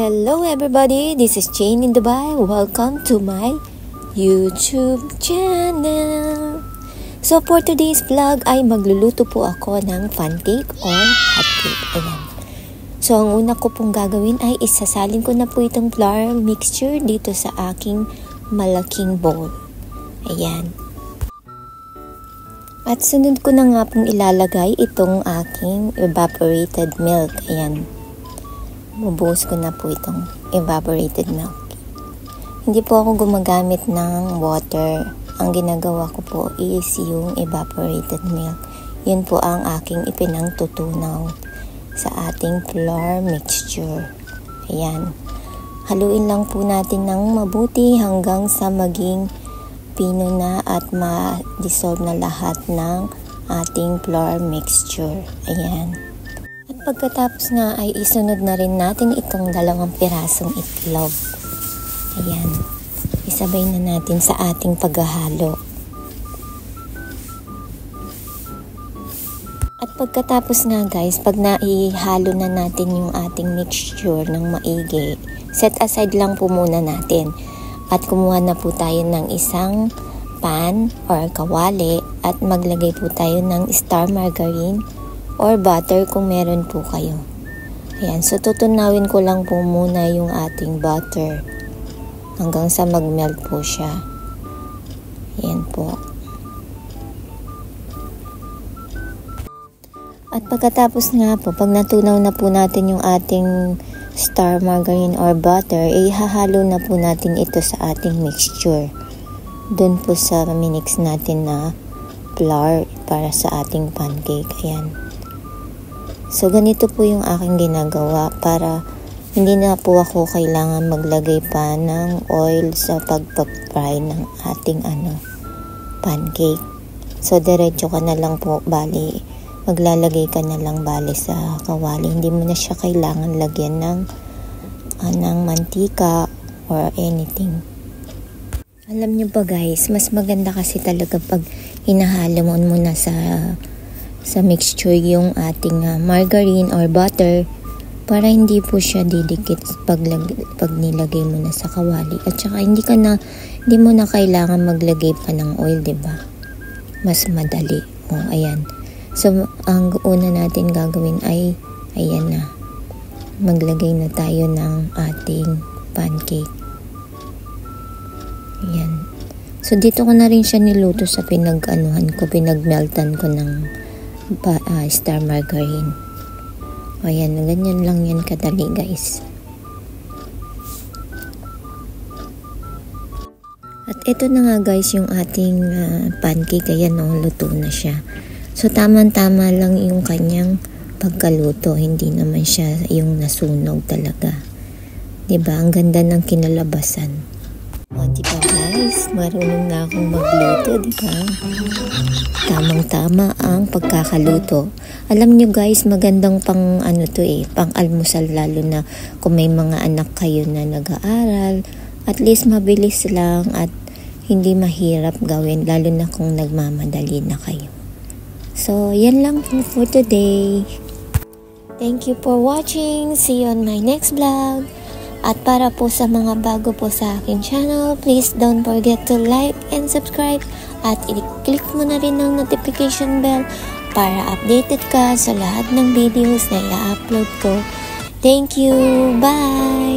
Hello everybody, this is Jane in Dubai. Welcome to my YouTube channel. So for today's vlog ay magluluto po ako ng pancake or hotcake. Ayan. So ang una ko pong gagawin ay isasalin ko na po itong flour mixture dito sa aking malaking bowl. Ayan. At sunod ko na nga pong ilalagay itong aking evaporated milk. Ayan. Bubuhos ko na po itong evaporated milk. Hindi po ako gumagamit ng water. Ang ginagawa ko po is yung evaporated milk. Yun po ang aking ipinangtutunaw sa ating flour mixture. Ayan. Haluin lang po natin ng mabuti hanggang sa maging pino na at ma-dissolve na lahat ng ating flour mixture. Ayan. At pagkatapos nga ay isunod na rin natin itong 2 pirasong itlog. Ayan. Isabay na natin sa ating paghahalo. At pagkatapos nga guys, pag naihalo na natin yung ating mixture ng maigi, set aside lang po muna natin. At kumuha na po tayo ng isang pan or kawali at maglagay po tayo ng star margarine or butter kung meron po kayo. Ayan, so tutunawin ko lang po muna yung ating butter hanggang sa mag-melt po siya. Ayan po. At pagkatapos nga po, pag natunaw na po natin yung ating star margarine or butter, ihahalo na po natin ito sa ating mixture. Doon po sa minix natin na flour para sa ating pancake. Ayan. So, ganito po yung aking ginagawa para hindi na po ako kailangan maglagay pa ng oil sa pagpapry ng ating pancake. So, diretso ka na lang po, bali, maglalagay ka na lang bali sa kawali. Hindi mo na siya kailangan lagyan ng mantika or anything. Alam niyo ba guys, mas maganda kasi talaga pag hinahalo mo muna sa mixture yung ating margarine or butter para hindi po siya didikit pag nilagay mo na sa kawali. At saka hindi mo na kailangan maglagay pa ng oil, 'di ba? Mas madali. Ayan. So ang una natin gagawin ay ayan na. Maglagay na tayo ng ating pancake. Ayan. So dito ko na rin siya niluto sa pinagmeltan ko ng star margarine. Ayan, ganyan lang yan kadali guys. At ito na nga guys yung ating pancake. Ayan luto na siya. So tamang-tama lang yung kanyang pagkaluto. Hindi naman siya yung nasunog talaga. Diba? Ang ganda ng kinalabasan. Diba guys? Marunong na akong magluto, diba? Tamang-tama ang pagkakaluto. Alam nyo guys, magandang pang pang almusal, lalo na kung may mga anak kayo na nag-aaral. At least mabilis lang at hindi mahirap gawin, lalo na kung nagmamadali na kayo. So, yan lang po for today. Thank you for watching. See you on my next vlog. At para po sa mga bago po sa akin channel, please don't forget to like and subscribe. At i-click mo na rin ang notification bell para updated ka sa lahat ng videos na i-upload ko. Thank you. Bye!